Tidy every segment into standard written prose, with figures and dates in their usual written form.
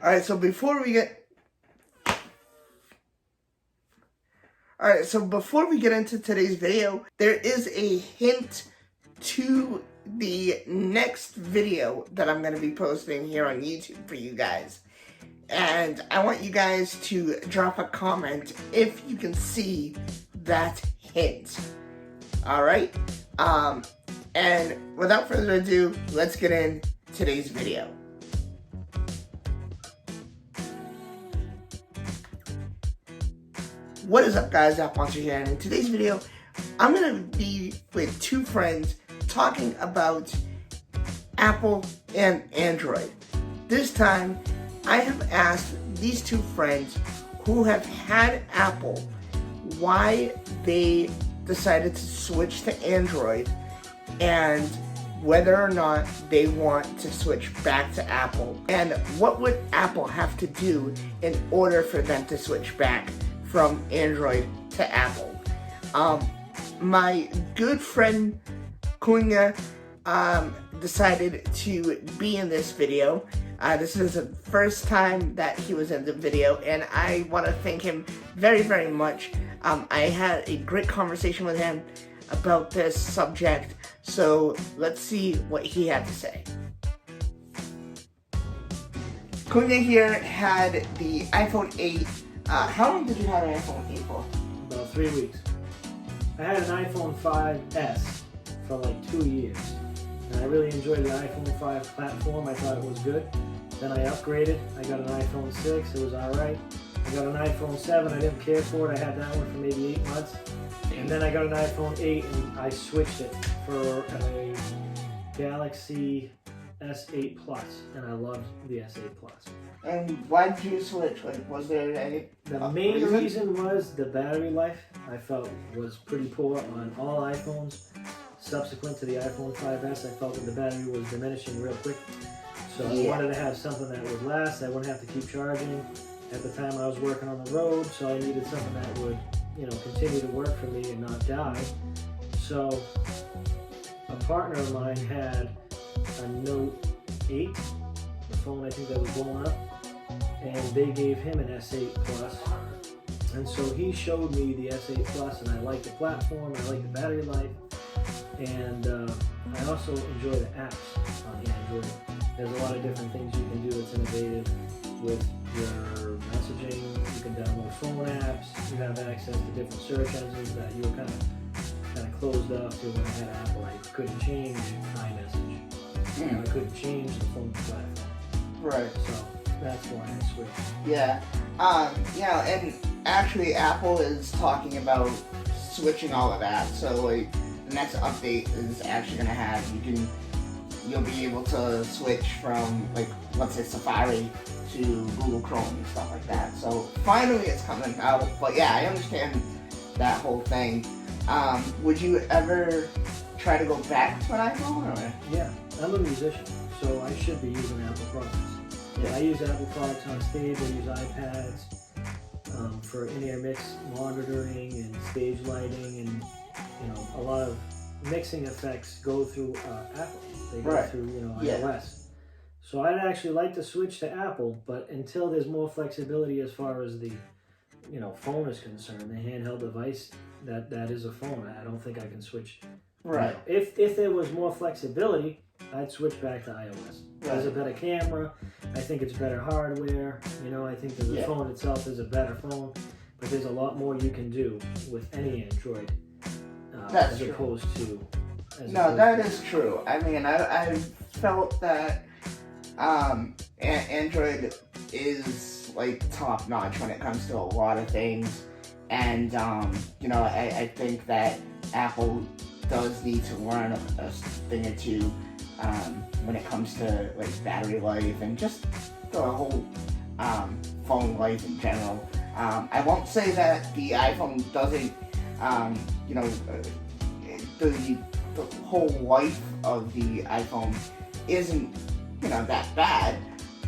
Alright, so before we get into today's video, there is a hint to the next video that I'm going to be posting here on YouTube for you guys. And I want you guys to drop a comment if you can see that hint. Alright? And without further ado, let's get in today's video. What is up, guys? App Monster here, and in today's video, I'm going to be with two friends talking about Apple and Android. This time, I have asked these two friends who have had Apple why they decided to switch to Android and whether or not they want to switch back to Apple, and what would Apple have to do in order for them to switch back from Android to Apple. My good friend Cunha decided to be in this video. This is the first time that he was in the video, and I want to thank him very, very much. I had a great conversation with him about this subject, so let's see what he had to say. Cunha here had the iPhone 8. How long did you have an iPhone 8 for? About 3 weeks. I had an iPhone 5S for like 2 years. And I really enjoyed the iPhone 5 platform. I thought it was good. Then I upgraded. I got an iPhone 6. It was alright. I got an iPhone 7. I didn't care for it. I had that one for maybe 8 months. And then I got an iPhone 8 and I switched it for a Galaxy S8 Plus. And I loved the S8 Plus. And why did you switch? Like, was there any? The main reason was the battery life. I felt was pretty poor on all iPhones. Subsequent to the iPhone 5S, I felt that the battery was diminishing real quick. So I wanted to have something that would last. I wouldn't have to keep charging. At the time, I was working on the road, so I needed something that would, continue to work for me and not die. So a partner of mine had a Note 8, the phone I think that was blown up, and they gave him an S8 Plus. And so he showed me the S8 Plus, and I liked the platform, I liked the battery life, and I also enjoy the apps on Android. There's a lot of different things you can do that's innovative with your messaging. You can download phone apps. You have access to different search engines that you were kind of closed off to when I had Apple. I couldn't change iMessage. I couldn't change the phone platform. Right. So that's why I switched. Yeah. And actually Apple is talking about switching all of that. So like the next update is actually gonna have you'll be able to switch from, like, let's say Safari to Google Chrome and stuff like that. So finally it's coming out. But yeah, I understand that whole thing. Would you ever try to go back to an iPhone? Or? Yeah, I'm a musician, so I should be using Apple products. Yeah. I use Apple products on stage. I use iPads for in-ear mix monitoring and stage lighting, and a lot of mixing effects go through Apple. They go through iOS. So I'd actually like to switch to Apple, but until there's more flexibility as far as the phone is concerned, the handheld device that is a phone, I don't think I can switch. Right. If there was more flexibility, I'd switch back to iOS. Right. There's a better camera. I think it's better hardware. I think that the phone itself is a better phone, but there's a lot more you can do with any Android as opposed to. No, that is true. I mean, I felt that Android is like top notch when it comes to a lot of things, and I think that Apple does need to learn a thing or two when it comes to like battery life and just the whole phone life in general. I won't say that the iPhone doesn't, the whole life of the iPhone isn't, that bad,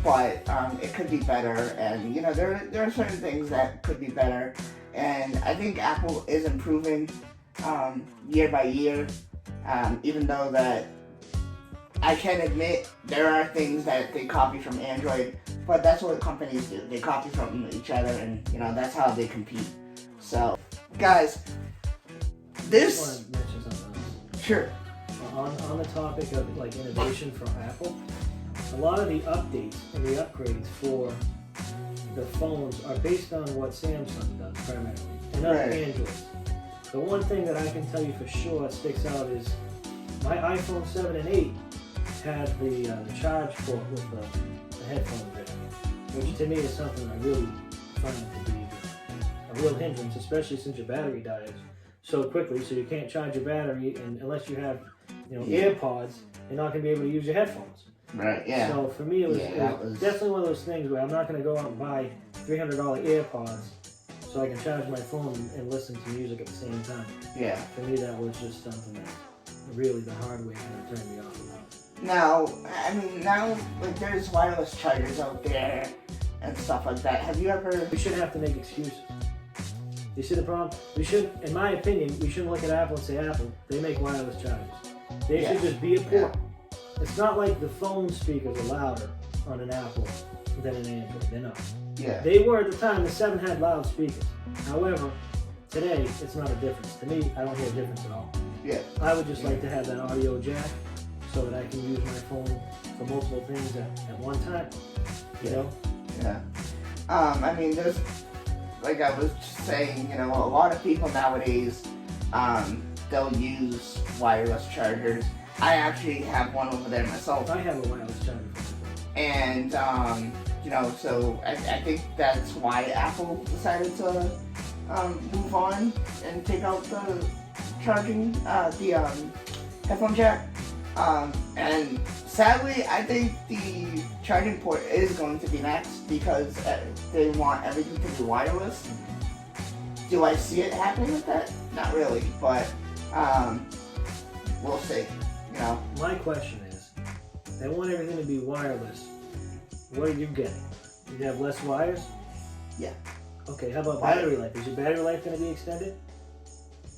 but it could be better, and there are certain things that could be better, and I think Apple is improving year by year, even though that I can admit there are things that they copy from Android, but that's what companies do. They copy from each other, and that's how they compete. So, guys, I this want to mention something else. sure. On the topic of like innovation from Apple, a lot of the updates and the upgrades for the phones are based on what Samsung does primarily, and not Right. Android. The one thing that I can tell you for sure sticks out is my iPhone 7 and 8 had the charge port with the headphones in it, which to me is something I really find to be a real hindrance, especially since your battery dies so quickly, so you can't charge your battery, and unless you have AirPods, you're not going to be able to use your headphones. Right, yeah. So for me, it was was definitely one of those things where I'm not going to go out and buy $300 AirPods so I can charge my phone and listen to music at the same time. Yeah. For me, that was just something that really the hard way kind of turned me off about. Now, like, there's wireless chargers out there and stuff like that. Have you ever... We shouldn't have to make excuses. You see the problem? We should, in my opinion, we shouldn't look at Apple and say, Apple, they make wireless chargers. They should just be a port. It's not like the phone speakers are louder on an Apple than an Android. They're not. Yeah. They were at the time. The 7 had loud speakers. However, today it's not a difference. To me, I don't hear a difference at all. Yeah. I would just like to have that audio jack so that I can use my phone for multiple things at one time. You know? Yeah. There's, like I was just saying, a lot of people nowadays, they'll use wireless chargers. I actually have one over there myself. I have a wireless charger. And, so I think that's why Apple decided to move on and take out the charging, the headphone jack. And sadly, I think the charging port is going to be next because they want everything to be wireless. Do I see it happening with that? Not really, but we'll see. My question is, they want everything to be wireless. What are you getting? You have less wires? Yeah. Okay, how about battery life? Is your battery life going to be extended?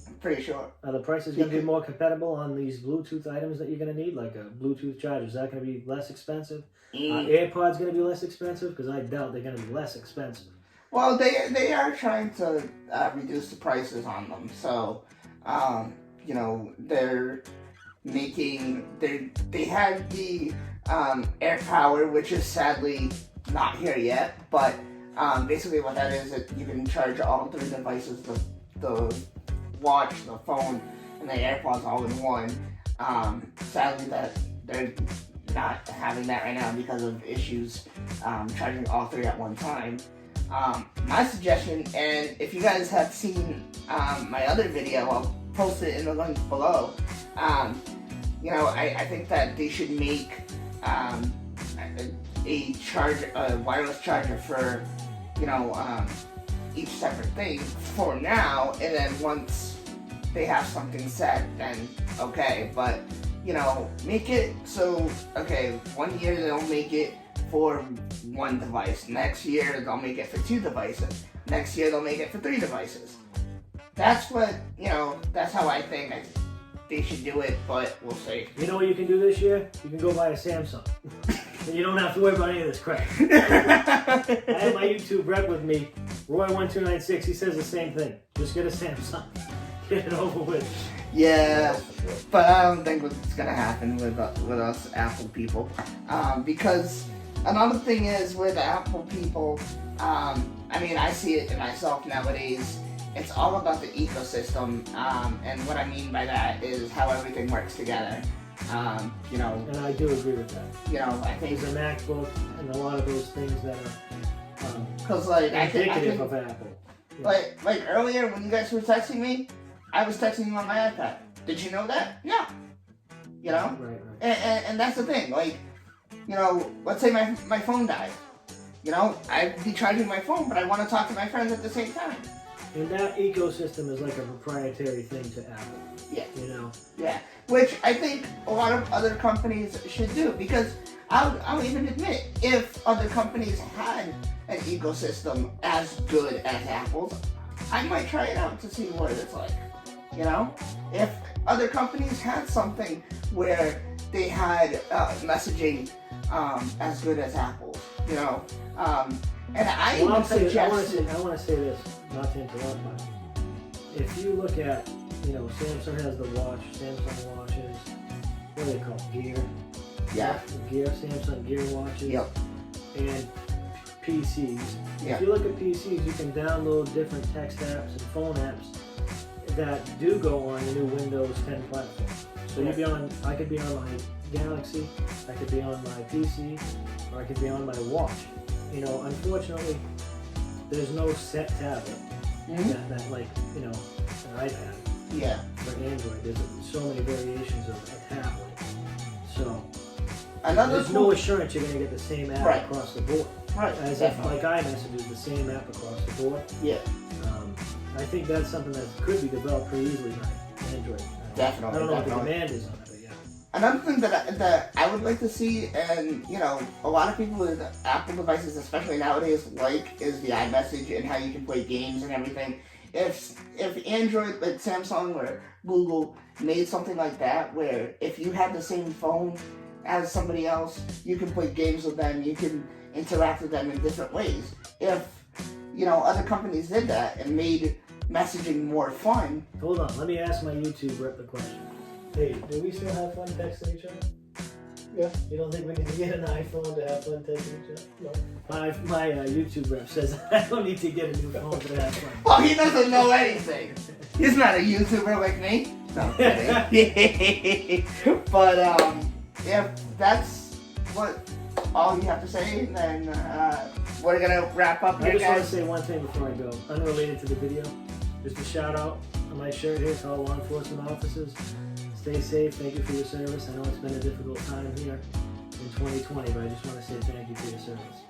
I'm pretty sure. Are the prices going to be more compatible on these Bluetooth items that you're going to need, like a Bluetooth charger? Is that going to be less expensive? AirPods going to be less expensive? Because I doubt they're going to be less expensive. Well, they are trying to reduce the prices on them. So, they're making they had the AirPower, which is sadly not here yet. But basically, what that is, you can charge all 3 devices: the watch, the phone, and the AirPods all in one. Sadly, that they're not having that right now because of issues charging all 3 at one time. My suggestion, and if you guys have seen my other video, I'll post it in the link below. I think that they should make a wireless charger for each separate thing for now, and then once they have something set, then okay. But make it so 1 year they'll make it for 1 device. Next year they'll make it for 2 devices. Next year they'll make it for 3 devices. That's what that's how I think they should do it, but we'll see. You know what you can do this year? You can go buy a Samsung. And you don't have to worry about any of this crap. I have my YouTube rep with me, Roy1296. He says the same thing. Just get a Samsung. Get it over with. Yeah, but I don't think what's gonna happen with us Apple people, because another thing is with Apple people. I see it in myself nowadays. It's all about the ecosystem, and what I mean by that is how everything works together. And I do agree with that. I think there's a MacBook and a lot of those things that are indicative of Apple. Yeah. Like earlier when you guys were texting me, I was texting you on my iPad. Did you know that? No. Right. And that's the thing. Let's say my phone died. I'd be charging my phone, but I want to talk to my friends at the same time. And that ecosystem is like a proprietary thing to Apple. Yeah. Yeah. Which I think a lot of other companies should do, because I'll even admit, if other companies had an ecosystem as good as Apple's, I might try it out to see what it's like. If other companies had something where they had messaging as good as Apple's, you know. And I Well, would suggest. I want to say this, not to interrupt, but if you look at, you know, Samsung has the watch, Samsung watches, what are they called? Gear. Yeah. Gear, Samsung Gear watches. Yep. And PCs. Yeah. If you look at PCs, you can download different text apps and phone apps that do go on the new Windows 10 platform. So you'd be on, I could be on my Galaxy, I could be on my PC, or I could be on my watch. You know, unfortunately, there's no set tablet that like, you know, an iPad. Yeah. For Android, there's so many variations of a tablet. So there's no assurance you're going to get the same app across the board. Right. As if like iMessage is the same app across the board. Yeah. I think that's something that could be developed pretty easily by Android. Definitely. I don't know what the demand is on it, but yeah. Another thing that I would like to see, and you know, a lot of people with Apple devices, especially nowadays, is the iMessage and how you can play games and everything. If Android, like Samsung or Google, made something like that, where if you had the same phone as somebody else, you can play games with them, you can interact with them in different ways. If, you know, other companies did that and made messaging more fun. Hold on, let me ask my YouTube rep the question. Hey, do we still have fun texting each other? Yeah. You don't think we need to get an iPhone to have fun texting each other? No. My YouTube rep says I don't need to get a new phone to have fun. Well, he doesn't know anything. He's not a YouTuber like me. No, I'm kidding. But if that's all you have to say, then we're gonna wrap up here, I just guys. want to say one thing before I go, unrelated to the video. Just a shout out on my shirt here to all law enforcement officers. Stay safe. Thank you for your service. I know it's been a difficult time here in 2020, but I just want to say thank you for your service.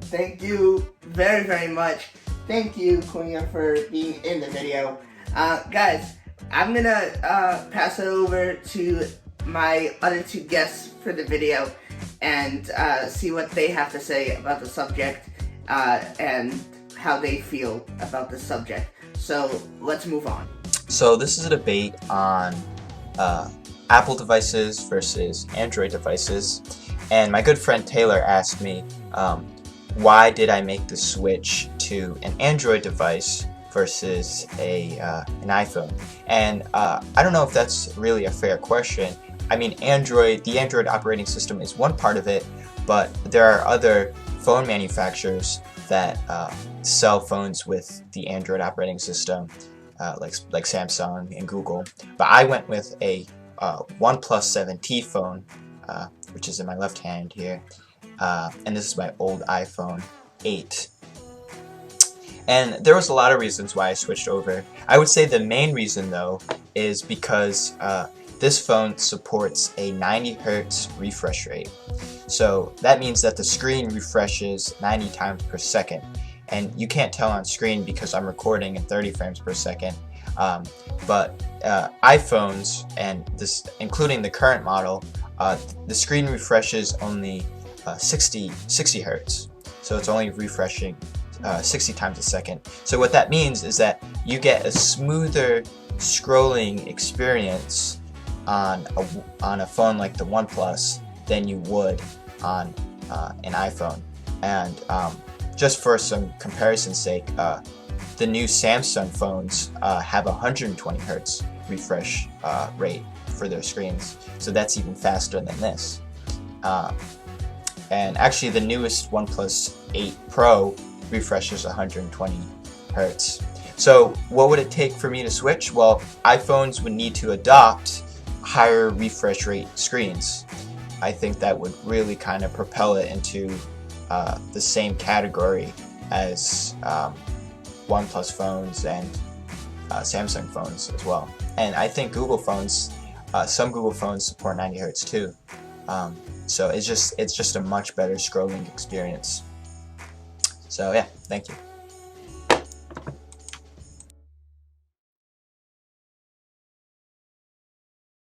Thank you very, very much. Thank you, Queen, for being in the video. Guys, I'm gonna pass it over to my other two guests for the video and see what they have to say about the subject and how they feel about the subject. So let's move on. So this is a debate on Apple devices versus Android devices, and my good friend Taylor asked me why did I make the switch to an Android device versus an iPhone. And I don't know if that's really a fair question. I mean, the Android operating system is one part of it, but there are other phone manufacturers that sell phones with the Android operating system, like Samsung and Google. But I went with a OnePlus 7T phone, which is in my left hand here, and this is my old iPhone 8. And there was a lot of reasons why I switched over. I would say the main reason, though, is because this phone supports a 90 Hz refresh rate. So that means that the screen refreshes 90 times per second. And you can't tell on screen because I'm recording in 30 frames per second. But iPhones, and this, including the current model, the screen refreshes only 60 Hz. So it's only refreshing 60 times a second. So what that means is that you get a smoother scrolling experience on a phone like the OnePlus than you would on an iPhone. And just for some comparison's sake, the new Samsung phones have 120 Hz refresh rate for their screens, so that's even faster than this. And actually, the newest OnePlus 8 Pro refreshes 120 Hz. So what would it take for me to switch? Well, iPhones would need to adopt higher refresh rate screens. I think that would really kind of propel it into the same category as OnePlus phones and Samsung phones as well. And I think Google phones, some Google phones support 90 Hz too. So it's just a much better scrolling experience. So yeah, thank you.